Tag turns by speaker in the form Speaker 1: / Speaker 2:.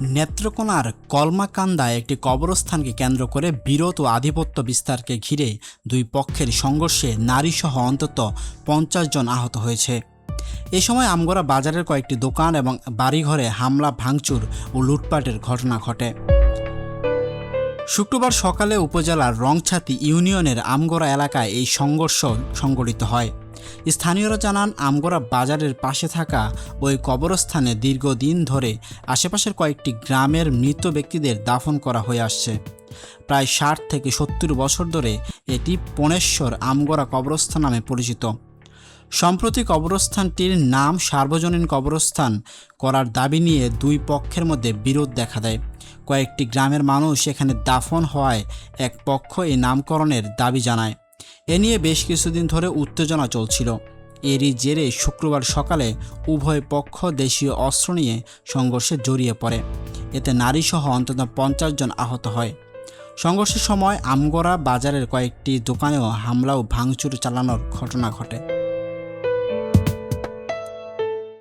Speaker 1: নেত্রকোনার কলমাকান্দায় একটি কবরস্থানকে কেন্দ্র করে বিরোধ ও আধিপত্য বিস্তারকে ঘিরে দুই পক্ষের সংঘর্ষে নারীসহ অন্তত ৫০ জন আহত হয়েছে। এ সময় আমগরা বাজারের কয়েকটি দোকান এবং বাড়িঘরে হামলা, ভাঙচুর ও লুটপাটের ঘটনা ঘটে। শুক্রবার সকালে উপজেলার রংছাতি ইউনিয়নের আমগরা এলাকায় এই সংঘর্ষ সংঘটিত হয়। স্থানীয়রা জানান, আমগরা বাজারের পাশে থাকা ওই কবরস্থানে দীর্ঘদিন ধরে আশেপাশের কয়েকটি গ্রামের মৃত ব্যক্তিদের দাফন করা হয়ে আসছে। প্রায় ৬০ থেকে ৭০ বছর ধরে এটি পণেশ্বর আমগরা কবরস্থান নামে পরিচিত। সম্প্রতি কবরস্থানটির নাম সার্বজনীন কবরস্থান করার দাবি নিয়ে দুই পক্ষের মধ্যে বিরোধ দেখা দেয়। কয়েকটি গ্রামের মানুষ এখানে দাফন হওয়ায় এক পক্ষ এই নামকরণের দাবি জানায়। এ নিয়ে বেশ কিছুদিন ধরে উত্তেজনা চলছিল। এরই জেরে শুক্রবার সকালে উভয় পক্ষ দেশীয় অস্ত্র নিয়ে সংঘর্ষে জড়িয়ে পড়ে। এতে নারীসহ অন্তত ৫০ জন আহত হয়। সংঘর্ষের সময় আমগরা বাজারের কয়েকটি দোকানেও হামলা ও ভাঙচুর চালানোর ঘটনা ঘটে।